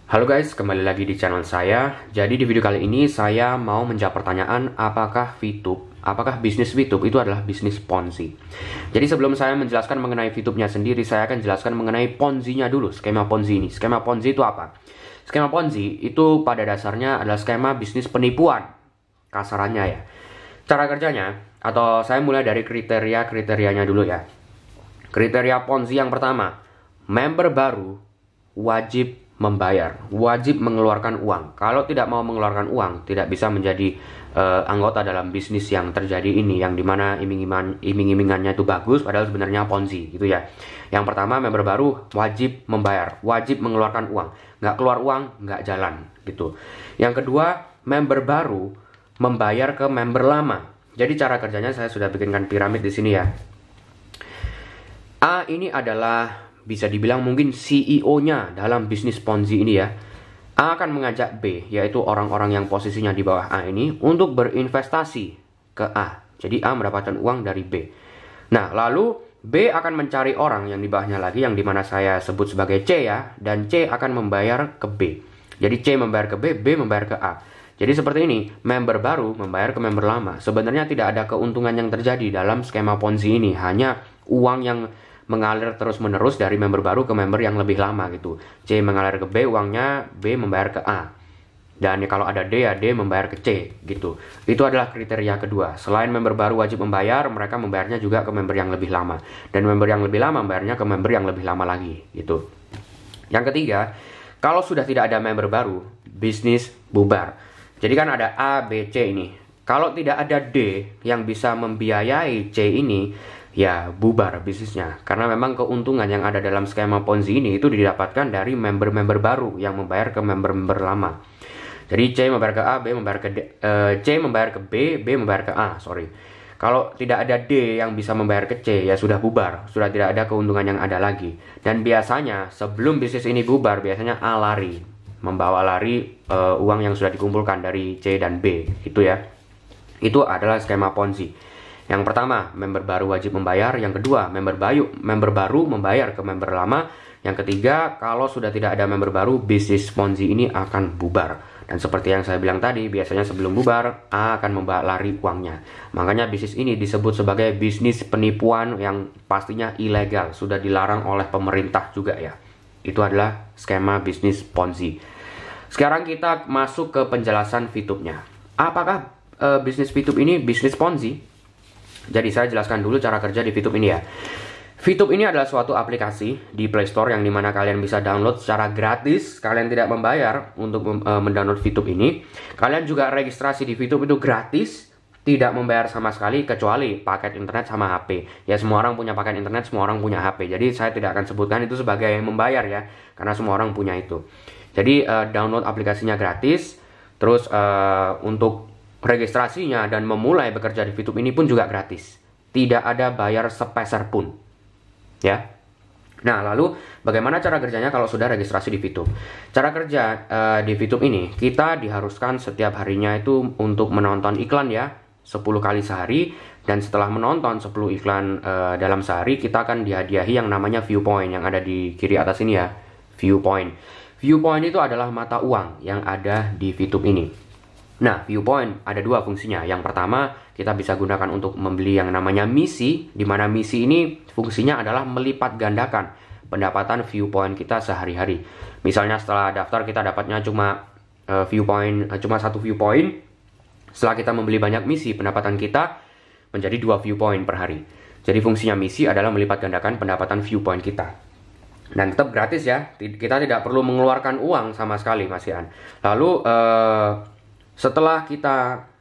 Halo guys, kembali lagi di channel saya. Jadi di video kali ini saya mau menjawab pertanyaan apakah bisnis VTube itu adalah bisnis Ponzi. Jadi sebelum saya menjelaskan mengenai VTube-nya sendiri, saya akan jelaskan mengenai Ponzi-nya dulu, skema Ponzi ini. Skema Ponzi itu apa? Skema Ponzi itu pada dasarnya adalah skema bisnis penipuan, kasarannya ya. Cara kerjanya, atau saya mulai dari kriterianya dulu ya. Kriteria Ponzi yang pertama, member baru wajib membayar, wajib mengeluarkan uang. Kalau tidak mau mengeluarkan uang, tidak bisa menjadi anggota dalam bisnis yang terjadi ini, yang dimana iming-imingannya itu bagus, padahal sebenarnya Ponzi gitu ya. Yang pertama, member baru wajib membayar, wajib mengeluarkan uang. Nggak keluar uang, nggak jalan gitu. Yang kedua, member baru membayar ke member lama. Jadi cara kerjanya saya sudah bikinkan piramid di sini ya. A ini adalah bisa dibilang mungkin CEO-nya dalam bisnis Ponzi ini ya. A akan mengajak B, yaitu orang-orang yang posisinya di bawah A ini, untuk berinvestasi ke A. Jadi A mendapatkan uang dari B. Nah, lalu B akan mencari orang yang di bawahnya lagi, yang dimana saya sebut sebagai C ya. Dan C akan membayar ke B. Jadi C membayar ke B, B membayar ke A. Jadi seperti ini, member baru membayar ke member lama. Sebenarnya tidak ada keuntungan yang terjadi dalam skema Ponzi ini. Hanya uang yang mengalir terus-menerus dari member baru ke member yang lebih lama gitu. C mengalir ke B, uangnya B membayar ke A. Dan kalau ada D ya D membayar ke C gitu. Itu adalah kriteria kedua. Selain member baru wajib membayar, mereka membayarnya juga ke member yang lebih lama. Dan member yang lebih lama membayarnya ke member yang lebih lama lagi gitu. Yang ketiga, kalau sudah tidak ada member baru, bisnis bubar. Jadi kan ada A, B, C ini. Kalau tidak ada D yang bisa membiayai C ini, ya bubar bisnisnya. Karena memang keuntungan yang ada dalam skema Ponzi ini itu didapatkan dari member-member baru yang membayar ke member-member lama. Jadi C membayar ke A, B membayar ke D, C membayar ke B, B membayar ke A, sorry. Kalau tidak ada D yang bisa membayar ke C, ya sudah bubar, sudah tidak ada keuntungan yang ada lagi. Dan biasanya sebelum bisnis ini bubar, biasanya A lari, membawa lari uang yang sudah dikumpulkan dari C dan B, gitu ya. Itu adalah skema Ponzi. Yang pertama, member baru wajib membayar. Yang kedua, member baru membayar ke member lama. Yang ketiga, kalau sudah tidak ada member baru, bisnis Ponzi ini akan bubar. Dan seperti yang saya bilang tadi, biasanya sebelum bubar, A akan membawa lari uangnya. Makanya bisnis ini disebut sebagai bisnis penipuan yang pastinya ilegal. Sudah dilarang oleh pemerintah juga ya. Itu adalah skema bisnis Ponzi. Sekarang kita masuk ke penjelasan VTube-nya. Apakah bisnis VTube ini bisnis Ponzi? Jadi saya jelaskan dulu cara kerja di VTube ini ya. VTube ini adalah suatu aplikasi di Play Store yang dimana kalian bisa download secara gratis. Kalian tidak membayar untuk mendownload VTube ini. Kalian juga registrasi di VTube itu gratis, tidak membayar sama sekali kecuali paket internet sama HP. Ya semua orang punya paket internet, semua orang punya HP. Jadi saya tidak akan sebutkan itu sebagai membayar ya, karena semua orang punya itu. Jadi download aplikasinya gratis. Terus untuk registrasinya dan memulai bekerja di VTube ini pun juga gratis. Tidak ada bayar sepeser pun. Ya. Nah, lalu bagaimana cara kerjanya kalau sudah registrasi di VTube? Cara kerja di VTube ini, kita diharuskan setiap harinya itu untuk menonton iklan ya, 10 kali sehari. Dan setelah menonton 10 iklan dalam sehari, kita akan dihadiahi yang namanya Viewpoint, yang ada di kiri atas ini ya, Viewpoint. Viewpoint itu adalah mata uang yang ada di VTube ini. Nah, Viewpoint ada dua fungsinya. Yang pertama, kita bisa gunakan untuk membeli yang namanya misi, di mana misi ini fungsinya adalah melipat gandakan pendapatan Viewpoint kita sehari-hari. Misalnya setelah daftar kita dapatnya cuma satu Viewpoint. Setelah kita membeli banyak misi, pendapatan kita menjadi 2 Viewpoint per hari. Jadi fungsinya misi adalah melipat gandakan pendapatan Viewpoint kita. Dan tetap gratis ya. Kita tidak perlu mengeluarkan uang sama sekali, Mas Ian. Lalu setelah kita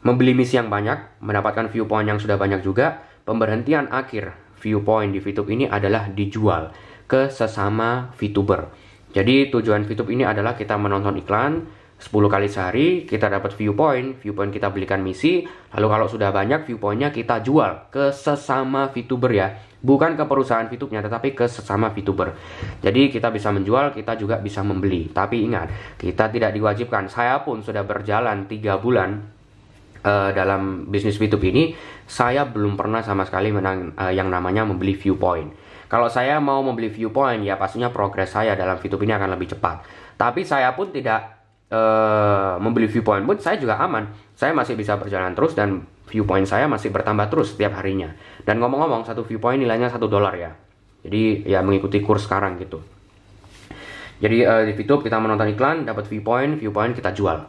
membeli misi yang banyak, mendapatkan Viewpoint yang sudah banyak juga, pemberhentian akhir Viewpoint di VTube ini adalah dijual ke sesama VTuber. Jadi tujuan VTube ini adalah kita menonton iklan 10 kali sehari, kita dapat Viewpoint kita belikan misi, lalu kalau sudah banyak Viewpointnya kita jual ke sesama VTuber ya. Bukan ke perusahaan VTube-nya, tetapi ke sesama VTuber. Jadi kita bisa menjual, kita juga bisa membeli. Tapi ingat, kita tidak diwajibkan. Saya pun sudah berjalan 3 bulan dalam bisnis VTube ini, saya belum pernah sama sekali yang namanya membeli Viewpoint. Kalau saya mau membeli viewpoint, ya pastinya progres saya dalam VTube ini akan lebih cepat. Tapi saya pun tidak membeli viewpoint pun saya juga aman. Saya masih bisa berjalan terus dan viewpoint saya masih bertambah terus setiap harinya. Dan ngomong-ngomong, satu viewpoint nilainya $1 ya. Jadi ya mengikuti kurs sekarang gitu. Jadi di VTube kita menonton iklan, dapat viewpoint kita jual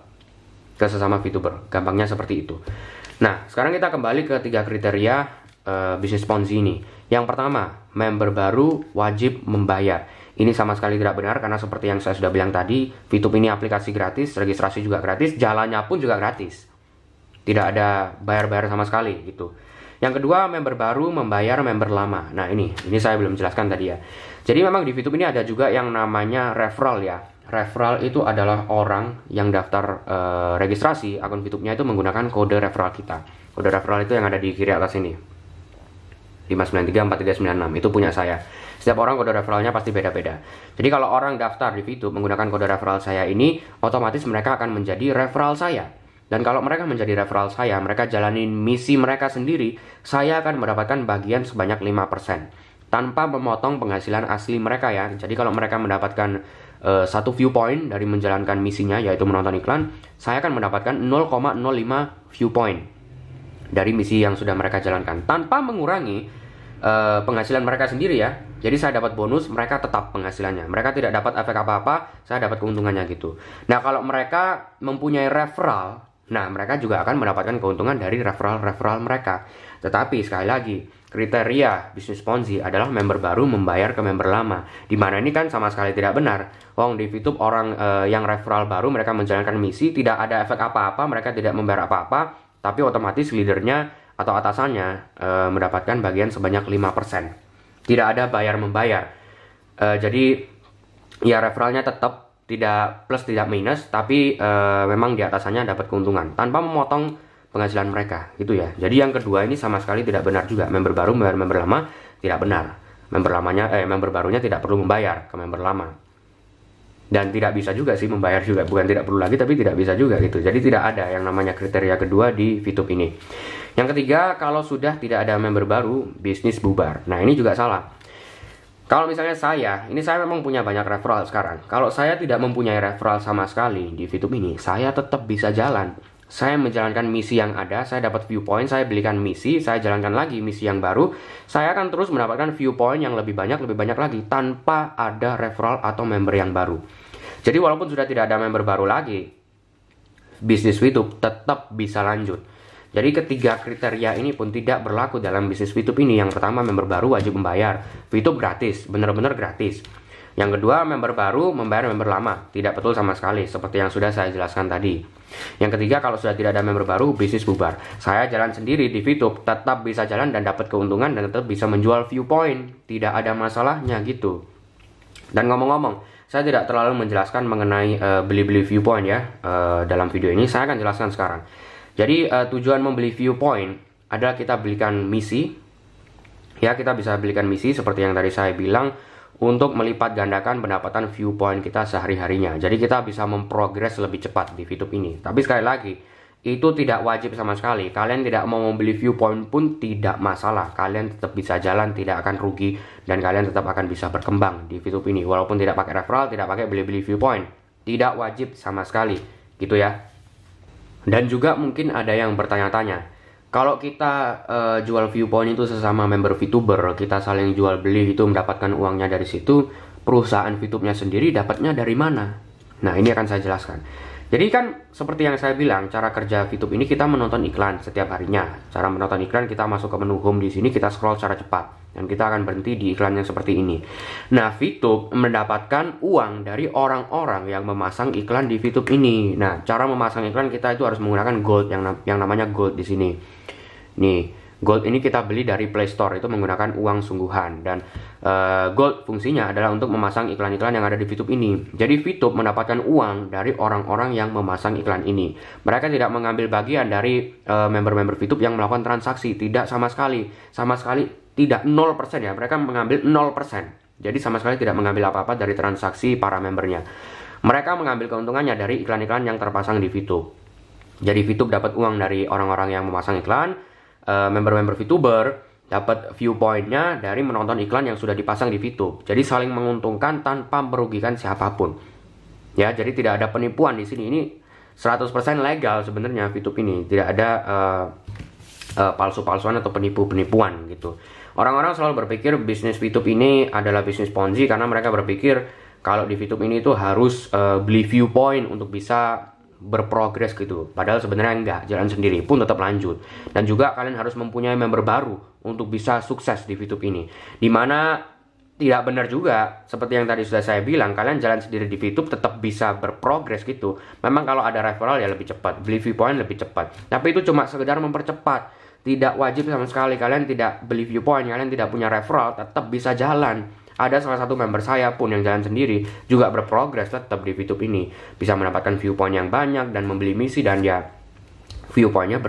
ke sesama VTuber. Gampangnya seperti itu. Nah, sekarang kita kembali ke 3 kriteria bisnis Ponzi ini. Yang pertama, member baru wajib membayar. Ini sama sekali tidak benar karena seperti yang saya sudah bilang tadi, VTube ini aplikasi gratis, registrasi juga gratis, jalannya pun juga gratis. Tidak ada bayar-bayar sama sekali gitu. Yang kedua, member baru membayar member lama. Nah, ini saya belum jelaskan tadi ya. Jadi memang di VTube ini ada juga yang namanya referral ya. Referral itu adalah orang yang daftar registrasi akun VTube-nya itu menggunakan kode referral kita. Kode referral itu yang ada di kiri atas ini. 5934396 itu punya saya. Setiap orang kode referralnya pasti beda-beda. Jadi kalau orang daftar di VTube menggunakan kode referral saya ini, otomatis mereka akan menjadi referral saya. Dan kalau mereka menjadi referral saya, mereka jalanin misi mereka sendiri, saya akan mendapatkan bagian sebanyak 5% tanpa memotong penghasilan asli mereka ya. Jadi kalau mereka mendapatkan satu viewpoint dari menjalankan misinya, yaitu menonton iklan, saya akan mendapatkan 0,05 viewpoint dari misi yang sudah mereka jalankan tanpa mengurangi penghasilan mereka sendiri ya. Jadi saya dapat bonus, mereka tetap penghasilannya. Mereka tidak dapat efek apa-apa, saya dapat keuntungannya gitu. Nah, kalau mereka mempunyai referral, nah mereka juga akan mendapatkan keuntungan dari referral mereka. Tetapi sekali lagi, kriteria bisnis Ponzi adalah member baru membayar ke member lama. Dimana ini kan sama sekali tidak benar. Di VTube orang yang referral baru mereka menjalankan misi, tidak ada efek apa-apa, mereka tidak membayar apa-apa, tapi otomatis leadernya atau atasannya mendapatkan bagian sebanyak 5%. Tidak ada bayar-membayar. Jadi ya referralnya tetap tidak plus tidak minus, tapi memang di atasannya dapat keuntungan tanpa memotong penghasilan mereka gitu ya. Jadi yang kedua ini sama sekali tidak benar juga. Member baru membayar member lama tidak benar. Member barunya tidak perlu membayar ke member lama. Dan tidak bisa juga sih membayar juga, bukan tidak perlu lagi tapi tidak bisa juga gitu. Jadi tidak ada yang namanya kriteria kedua di VTube ini. Yang ketiga, kalau sudah tidak ada member baru, bisnis bubar. Nah, ini juga salah. Kalau misalnya saya memang punya banyak referral sekarang. Kalau saya tidak mempunyai referral sama sekali di VTube ini, saya tetap bisa jalan. Saya menjalankan misi yang ada, saya dapat viewpoint, saya belikan misi, saya jalankan lagi misi yang baru, saya akan terus mendapatkan viewpoint yang lebih banyak lagi tanpa ada referral atau member yang baru. Jadi walaupun sudah tidak ada member baru lagi, bisnis VTube tetap bisa lanjut. Jadi ketiga kriteria ini pun tidak berlaku dalam bisnis VTube ini. Yang pertama, member baru wajib membayar. VTube gratis, benar-benar gratis. Yang kedua, member baru membayar member lama. Tidak betul sama sekali, seperti yang sudah saya jelaskan tadi. Yang ketiga, kalau sudah tidak ada member baru, bisnis bubar. Saya jalan sendiri di VTube, tetap bisa jalan dan dapat keuntungan dan tetap bisa menjual viewpoint. Tidak ada masalahnya gitu. Dan ngomong-ngomong, saya tidak terlalu menjelaskan mengenai beli-beli viewpoint ya dalam video ini. Saya akan jelaskan sekarang. Jadi tujuan membeli viewpoint adalah kita belikan misi. Ya, kita bisa belikan misi seperti yang tadi saya bilang, untuk melipat gandakan pendapatan viewpoint kita sehari-harinya. Jadi kita bisa memprogres lebih cepat di VTube ini. Tapi sekali lagi, itu tidak wajib sama sekali. Kalian tidak mau membeli viewpoint pun tidak masalah. Kalian tetap bisa jalan, tidak akan rugi, dan kalian tetap akan bisa berkembang di VTube ini. Walaupun tidak pakai referral, tidak pakai beli-beli viewpoint. Tidak wajib sama sekali, gitu ya. Dan juga mungkin ada yang bertanya-tanya, kalau kita jual viewpoint itu sesama member VTuber, kita saling jual beli itu mendapatkan uangnya dari situ, perusahaan VTube-nya sendiri dapatnya dari mana? Nah, ini akan saya jelaskan. Jadi kan seperti yang saya bilang, cara kerja VTube ini kita menonton iklan setiap harinya. Cara menonton iklan, kita masuk ke menu home di sini, kita scroll secara cepat dan kita akan berhenti di iklan yang seperti ini. Nah, VTube mendapatkan uang dari orang-orang yang memasang iklan di VTube ini. Nah, cara memasang iklan kita itu harus menggunakan gold yang namanya gold di sini. Nih, gold ini kita beli dari Play Store, itu menggunakan uang sungguhan. Dan gold fungsinya adalah untuk memasang iklan-iklan yang ada di VTube ini. Jadi VTube mendapatkan uang dari orang-orang yang memasang iklan ini. Mereka tidak mengambil bagian dari member-member VTube yang melakukan transaksi. Tidak sama sekali. Sama sekali tidak, 0% ya. Mereka mengambil 0%. Jadi sama sekali tidak mengambil apa-apa dari transaksi para membernya. Mereka mengambil keuntungannya dari iklan-iklan yang terpasang di VTube. Jadi VTube dapat uang dari orang-orang yang memasang iklan, member-member VTuber, dapat viewpointnya dari menonton iklan yang sudah dipasang di VTube. Jadi saling menguntungkan tanpa merugikan siapapun. Ya, jadi tidak ada penipuan di sini. Ini 100% legal sebenarnya VTube ini. Tidak ada palsu-palsuan atau penipuan gitu. Orang-orang selalu berpikir bisnis VTube ini adalah bisnis Ponzi karena mereka berpikir kalau di VTube ini tuh harus beli viewpoint untuk bisa berprogres gitu. Padahal sebenarnya enggak, jalan sendiri pun tetap lanjut. Dan juga kalian harus mempunyai member baru untuk bisa sukses di VTube ini. Dimana tidak benar juga, seperti yang tadi sudah saya bilang, kalian jalan sendiri di VTube tetap bisa berprogres gitu. Memang kalau ada referral ya lebih cepat, beli viewpoint lebih cepat. Tapi itu cuma sekedar mempercepat. Tidak wajib sama sekali, kalian tidak beli viewpoint, kalian tidak punya referral, tetap bisa jalan. Ada salah satu member saya pun yang jalan sendiri juga berprogres tetap di VTube ini. Bisa mendapatkan viewpoint yang banyak dan membeli misi, dan ya viewpointnya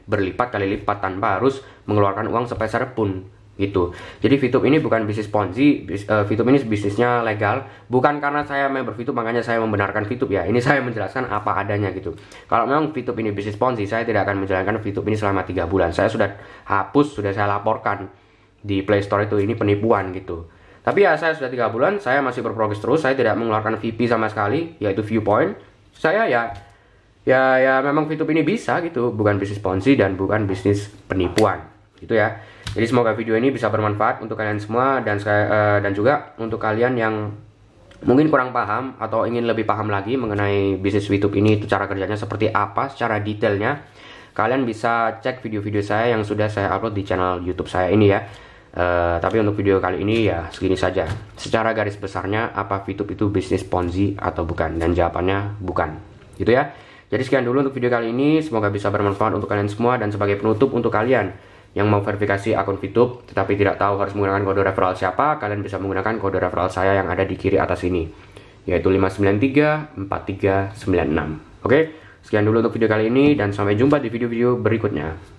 berlipat kali lipat tanpa harus mengeluarkan uang sepeser pun gitu. Jadi VTube ini bukan bisnis Ponzi, VTube ini bisnisnya legal. Bukan karena saya member VTube makanya saya membenarkan VTube ya. Ini saya menjelaskan apa adanya gitu. Kalau memang VTube ini bisnis Ponzi, saya tidak akan menjalankan VTube ini selama 3 bulan. Saya sudah hapus, sudah saya laporkan di Play Store itu, ini penipuan gitu. Tapi ya saya sudah 3 bulan, saya masih berprogres terus. Saya tidak mengeluarkan VP sama sekali, yaitu viewpoint. Saya ya memang VTube ini bisa gitu, bukan bisnis Ponzi dan bukan bisnis penipuan gitu ya. Jadi semoga video ini bisa bermanfaat untuk kalian semua, dan juga untuk kalian yang mungkin kurang paham atau ingin lebih paham lagi mengenai bisnis VTube ini, itu cara kerjanya seperti apa secara detailnya. Kalian bisa cek video-video saya yang sudah saya upload di channel YouTube saya ini ya. Tapi untuk video kali ini ya segini saja. Secara garis besarnya, apa VTube itu bisnis Ponzi atau bukan? Dan jawabannya bukan. Gitu ya. Jadi sekian dulu untuk video kali ini. Semoga bisa bermanfaat untuk kalian semua. Dan sebagai penutup, untuk kalian yang mau verifikasi akun VTube tetapi tidak tahu harus menggunakan kode referral siapa, kalian bisa menggunakan kode referral saya yang ada di kiri atas ini, yaitu 5934396. Oke, sekian dulu untuk video kali ini dan sampai jumpa di video-video berikutnya.